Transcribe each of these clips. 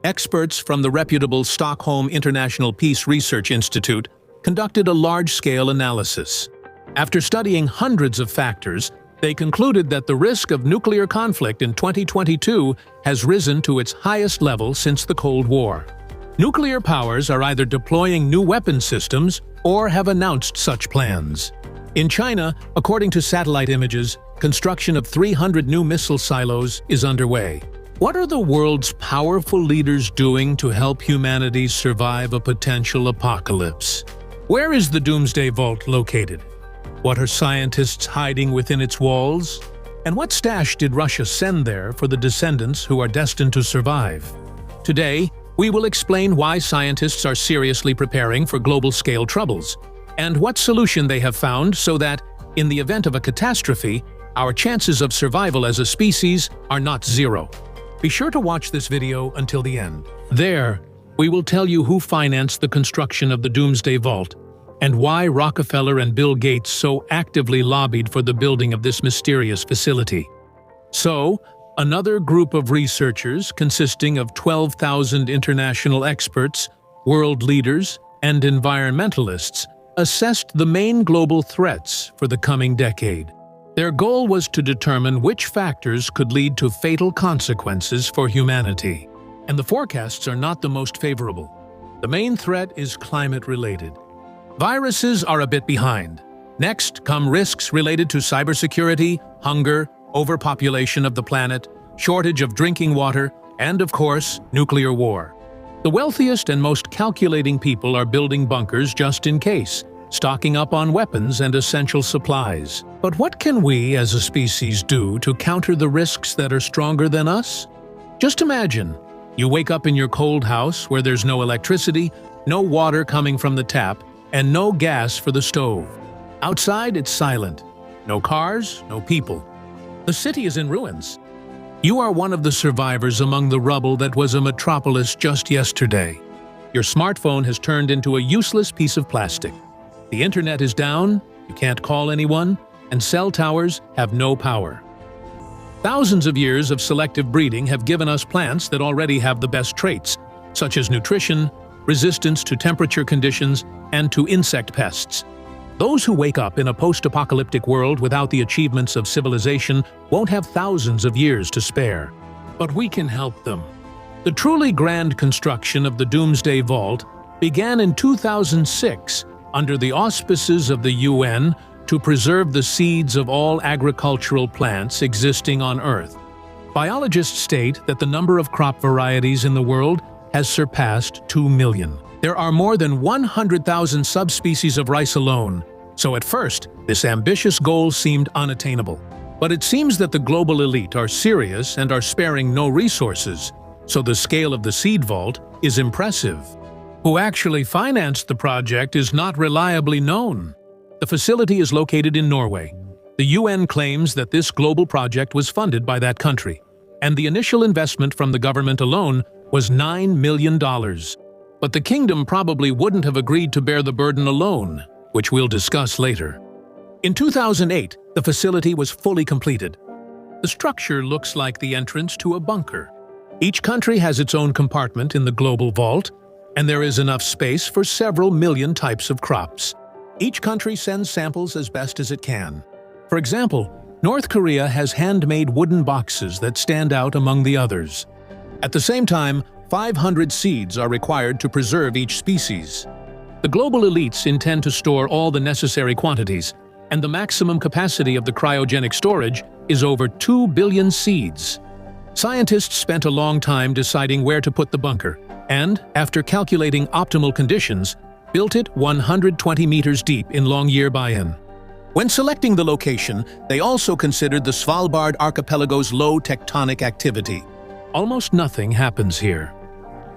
Experts from the reputable Stockholm International Peace Research Institute conducted a large-scale analysis. After studying hundreds of factors, they concluded that the risk of nuclear conflict in 2022 has risen to its highest level since the Cold War. Nuclear powers are either deploying new weapon systems or have announced such plans. In China, according to satellite images, construction of 300 new missile silos is underway. What are the world's powerful leaders doing to help humanity survive a potential apocalypse? Where is the Doomsday Vault located? What are scientists hiding within its walls? And what stash did Russia send there for the descendants who are destined to survive? Today, we will explain why scientists are seriously preparing for global-scale troubles, and what solution they have found so that, in the event of a catastrophe, our chances of survival as a species are not zero. Be sure to watch this video until the end. There, we will tell you who financed the construction of the Doomsday Vault, and why Rockefeller and Bill Gates so actively lobbied for the building of this mysterious facility. So, another group of researchers consisting of 12,000 international experts, world leaders, and environmentalists assessed the main global threats for the coming decade. Their goal was to determine which factors could lead to fatal consequences for humanity. And the forecasts are not the most favorable. The main threat is climate-related. Viruses are a bit behind. Next come risks related to cybersecurity, hunger, overpopulation of the planet, shortage of drinking water, and of course, nuclear war. The wealthiest and most calculating people are building bunkers just in case, stocking up on weapons and essential supplies. But what can we as a species do to counter the risks that are stronger than us? Just imagine, you wake up in your cold house where there's no electricity, no water coming from the tap, and no gas for the stove. Outside, it's silent. No cars, no people. The city is in ruins. You are one of the survivors among the rubble that was a metropolis just yesterday. Your smartphone has turned into a useless piece of plastic. The internet is down, you can't call anyone, and cell towers have no power. Thousands of years of selective breeding have given us plants that already have the best traits, such as nutrition, resistance to temperature conditions, and to insect pests. Those who wake up in a post-apocalyptic world without the achievements of civilization won't have thousands of years to spare. But we can help them. The truly grand construction of the Doomsday Vault began in 2006 under the auspices of the UN to preserve the seeds of all agricultural plants existing on Earth. Biologists state that the number of crop varieties in the world has surpassed 2 million. There are more than 100,000 subspecies of rice alone, so at first, this ambitious goal seemed unattainable. But it seems that the global elite are serious and are sparing no resources, so the scale of the seed vault is impressive. Who actually financed the project is not reliably known. The facility is located in Norway. The UN claims that this global project was funded by that country, and the initial investment from the government alone was $9 million. But the kingdom probably wouldn't have agreed to bear the burden alone, which we'll discuss later. In 2008, the facility was fully completed. The structure looks like the entrance to a bunker. Each country has its own compartment in the global vault, and there is enough space for several million types of crops. Each country sends samples as best as it can. For example, North Korea has handmade wooden boxes that stand out among the others. At the same time, 500 seeds are required to preserve each species. The global elites intend to store all the necessary quantities, and the maximum capacity of the cryogenic storage is over 2 billion seeds. Scientists spent a long time deciding where to put the bunker, and, after calculating optimal conditions, built it 120 meters deep in Longyearbyen. When selecting the location, they also considered the Svalbard archipelago's low tectonic activity. Almost nothing happens here.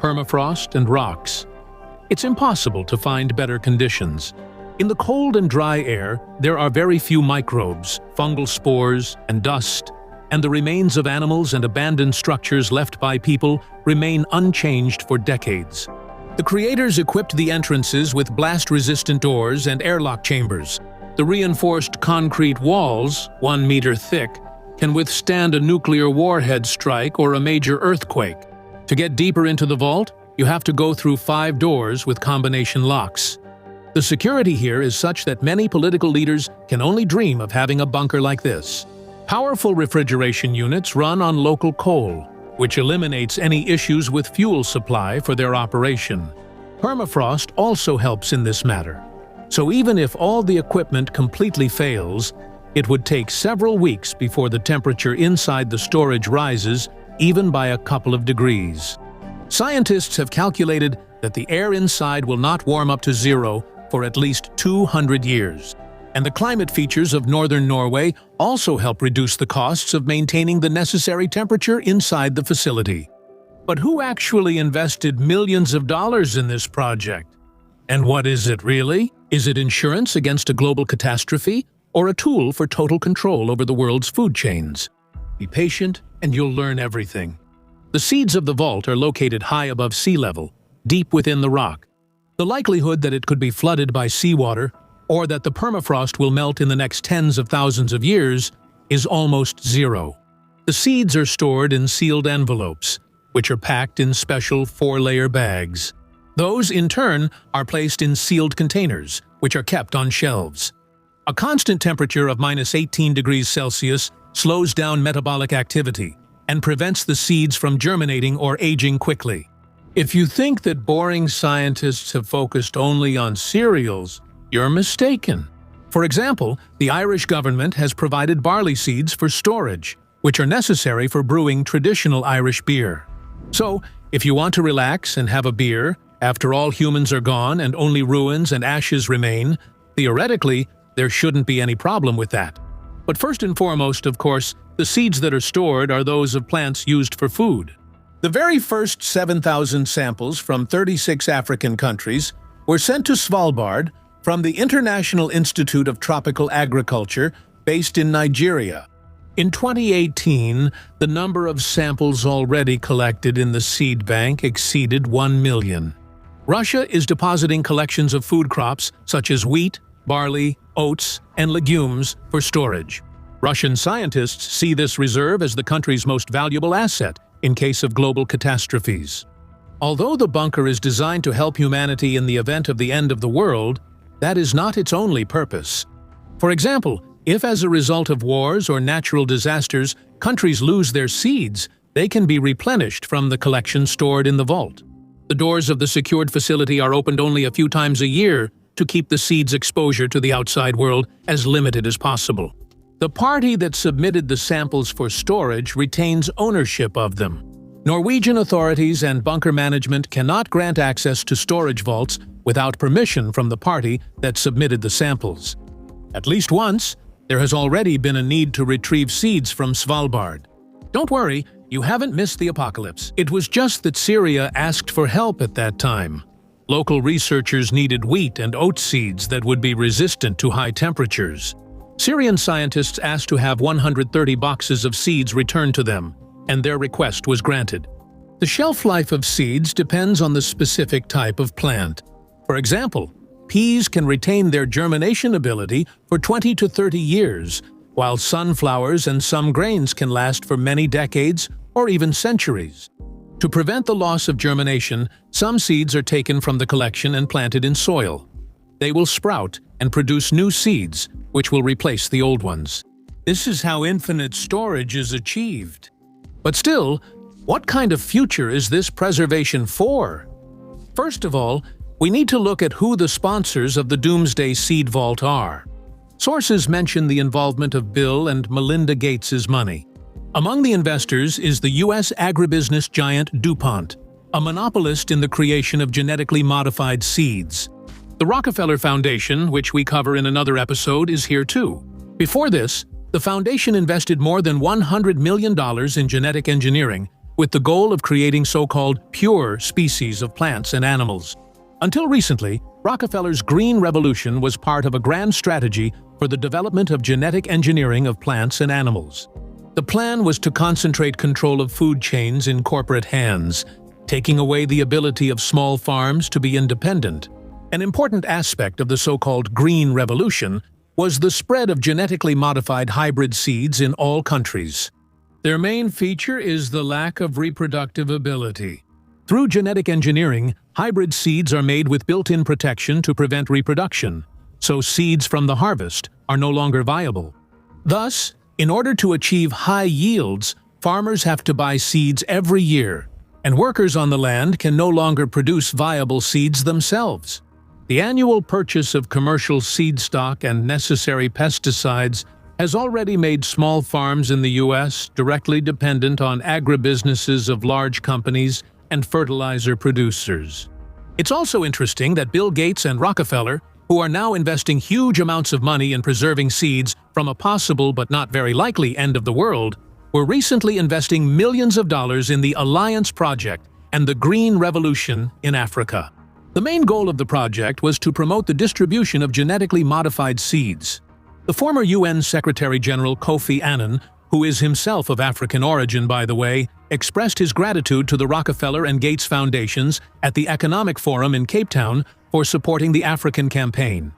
Permafrost and rocks. It's impossible to find better conditions. In the cold and dry air, there are very few microbes, fungal spores, and dust, and the remains of animals and abandoned structures left by people remain unchanged for decades. The creators equipped the entrances with blast-resistant doors and airlock chambers. The reinforced concrete walls, 1 meter thick, can withstand a nuclear warhead strike or a major earthquake. To get deeper into the vault, you have to go through 5 doors with combination locks. The security here is such that many political leaders can only dream of having a bunker like this. Powerful refrigeration units run on local coal, which eliminates any issues with fuel supply for their operation. Permafrost also helps in this matter. So even if all the equipment completely fails, it would take several weeks before the temperature inside the storage rises, even by a couple of degrees. Scientists have calculated that the air inside will not warm up to zero for at least 200 years. And the climate features of northern Norway also help reduce the costs of maintaining the necessary temperature inside the facility. But who actually invested millions of dollars in this project? And what is it really? Is it insurance against a global catastrophe, or a tool for total control over the world's food chains? Be patient, and you'll learn everything. The seeds of the vault are located high above sea level, deep within the rock. The likelihood that it could be flooded by seawater, or that the permafrost will melt in the next tens of thousands of years, is almost zero. The seeds are stored in sealed envelopes, which are packed in special 4-layer bags. Those, in turn, are placed in sealed containers, which are kept on shelves. A constant temperature of -18 degrees Celsius slows down metabolic activity and prevents the seeds from germinating or aging quickly. If you think that boring scientists have focused only on cereals, you're mistaken. For example, the Irish government has provided barley seeds for storage, which are necessary for brewing traditional Irish beer. So, if you want to relax and have a beer, after all humans are gone and only ruins and ashes remain, theoretically, there shouldn't be any problem with that. But first and foremost, of course, the seeds that are stored are those of plants used for food. The very first 7,000 samples from 36 African countries were sent to Svalbard from the International Institute of Tropical Agriculture based in Nigeria. In 2018, the number of samples already collected in the seed bank exceeded 1 million. Russia is depositing collections of food crops such as wheat, barley, oats, and legumes for storage. Russian scientists see this reserve as the country's most valuable asset in case of global catastrophes. Although the bunker is designed to help humanity in the event of the end of the world, that is not its only purpose. For example, if as a result of wars or natural disasters, countries lose their seeds, they can be replenished from the collection stored in the vault. The doors of the secured facility are opened only a few times a year to keep the seeds' exposure to the outside world as limited as possible. The party that submitted the samples for storage retains ownership of them. Norwegian authorities and bunker management cannot grant access to storage vaults without permission from the party that submitted the samples. At least once, there has already been a need to retrieve seeds from Svalbard. Don't worry, you haven't missed the apocalypse. It was just that Syria asked for help at that time. Local researchers needed wheat and oat seeds that would be resistant to high temperatures. Syrian scientists asked to have 130 boxes of seeds returned to them, and their request was granted. The shelf life of seeds depends on the specific type of plant. For example, peas can retain their germination ability for 20 to 30 years, while sunflowers and some grains can last for many decades or even centuries. To prevent the loss of germination, some seeds are taken from the collection and planted in soil. They will sprout and produce new seeds, which will replace the old ones. This is how infinite storage is achieved. But still, what kind of future is this preservation for? First of all, we need to look at who the sponsors of the Doomsday Seed Vault are. Sources mention the involvement of Bill and Melinda Gates' money. Among the investors is the U.S. agribusiness giant DuPont, a monopolist in the creation of genetically modified seeds. The Rockefeller Foundation, which we cover in another episode, is here too. Before this, the foundation invested more than $100 million in genetic engineering with the goal of creating so-called pure species of plants and animals. Until recently, Rockefeller's Green Revolution was part of a grand strategy for the development of genetic engineering of plants and animals. The plan was to concentrate control of food chains in corporate hands, taking away the ability of small farms to be independent. An important aspect of the so-called Green Revolution was the spread of genetically modified hybrid seeds in all countries. Their main feature is the lack of reproductive ability. Through genetic engineering, hybrid seeds are made with built-in protection to prevent reproduction, so seeds from the harvest are no longer viable. Thus, in order to achieve high yields, farmers have to buy seeds every year, and workers on the land can no longer produce viable seeds themselves. The annual purchase of commercial seed stock and necessary pesticides has already made small farms in the U.S. directly dependent on agribusinesses of large companies and fertilizer producers. It's also interesting that Bill Gates and Rockefeller, who are now investing huge amounts of money in preserving seeds from a possible but not very likely end of the world, were recently investing millions of dollars in the Alliance Project and the Green Revolution in Africa. The main goal of the project was to promote the distribution of genetically modified seeds. The former UN Secretary-General Kofi Annan, who is himself of African origin by the way, expressed his gratitude to the Rockefeller and Gates Foundations at the Economic Forum in Cape Town for supporting the African campaign.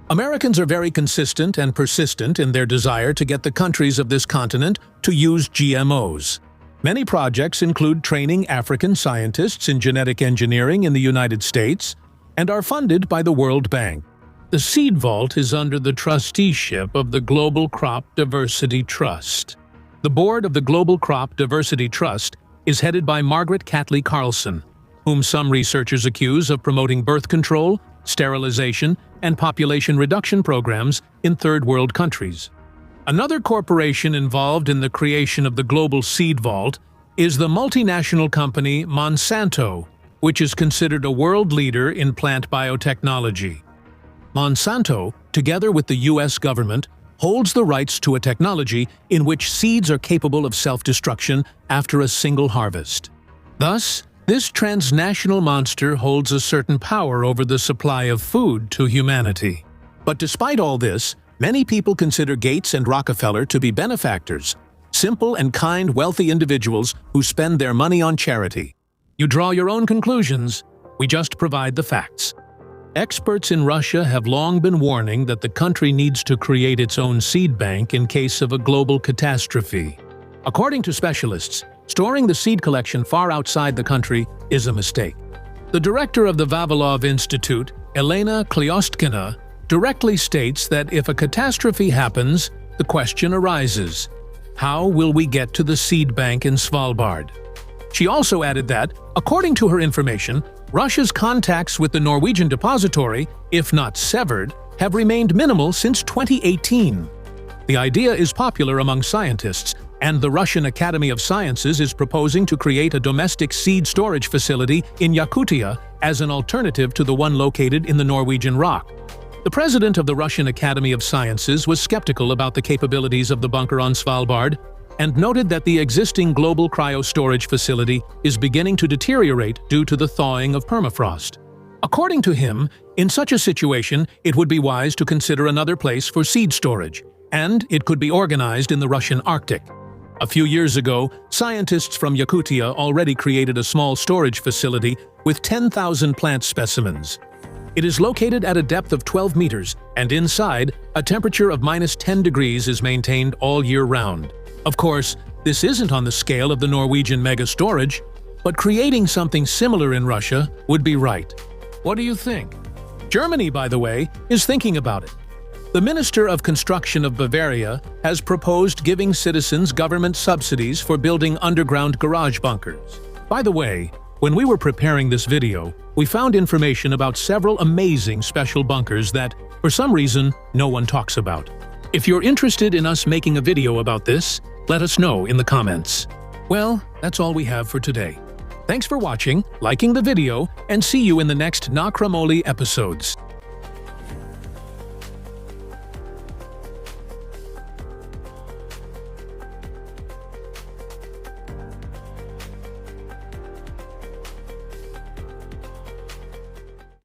Americans are very consistent and persistent in their desire to get the countries of this continent to use GMOs. Many projects include training African scientists in genetic engineering in the United States and are funded by the World Bank. The Seed Vault is under the trusteeship of the Global Crop Diversity Trust. The board of the Global Crop Diversity Trust is headed by Margaret Catley Carlson, whom some researchers accuse of promoting birth control, sterilization, and population reduction programs in third world countries. Another corporation involved in the creation of the Global Seed Vault is the multinational company Monsanto, which is considered a world leader in plant biotechnology. Monsanto, together with the U.S. government, holds the rights to a technology in which seeds are capable of self-destruction after a single harvest. Thus, this transnational monster holds a certain power over the supply of food to humanity. But despite all this, many people consider Gates and Rockefeller to be benefactors, simple and kind, wealthy individuals who spend their money on charity. You draw your own conclusions. We just provide the facts. Experts in Russia have long been warning that the country needs to create its own seed bank in case of a global catastrophe. According to specialists, storing the seed collection far outside the country is a mistake. The director of the Vavilov Institute, Elena Klyostkina, directly states that if a catastrophe happens, the question arises: how will we get to the seed bank in Svalbard? She also added that, according to her information, Russia's contacts with the Norwegian depository, if not severed, have remained minimal since 2018. The idea is popular among scientists, and the Russian Academy of Sciences is proposing to create a domestic seed storage facility in Yakutia as an alternative to the one located in the Norwegian rock. The president of the Russian Academy of Sciences was skeptical about the capabilities of the bunker on Svalbard and noted that the existing global cryo-storage facility is beginning to deteriorate due to the thawing of permafrost. According to him, in such a situation, it would be wise to consider another place for seed storage, and it could be organized in the Russian Arctic. A few years ago, scientists from Yakutia already created a small storage facility with 10,000 plant specimens. It is located at a depth of 12 meters, and inside, a temperature of -10 degrees is maintained all year round. Of course, this isn't on the scale of the Norwegian mega-storage, but creating something similar in Russia would be right. What do you think? Germany, by the way, is thinking about it. The Minister of Construction of Bavaria has proposed giving citizens government subsidies for building underground garage bunkers. By the way, when we were preparing this video, we found information about several amazing special bunkers that, for some reason, no one talks about. If you're interested in us making a video about this, let us know in the comments. Well, that's all we have for today. Thanks for watching, liking the video, and see you in the next Nakramoli episodes.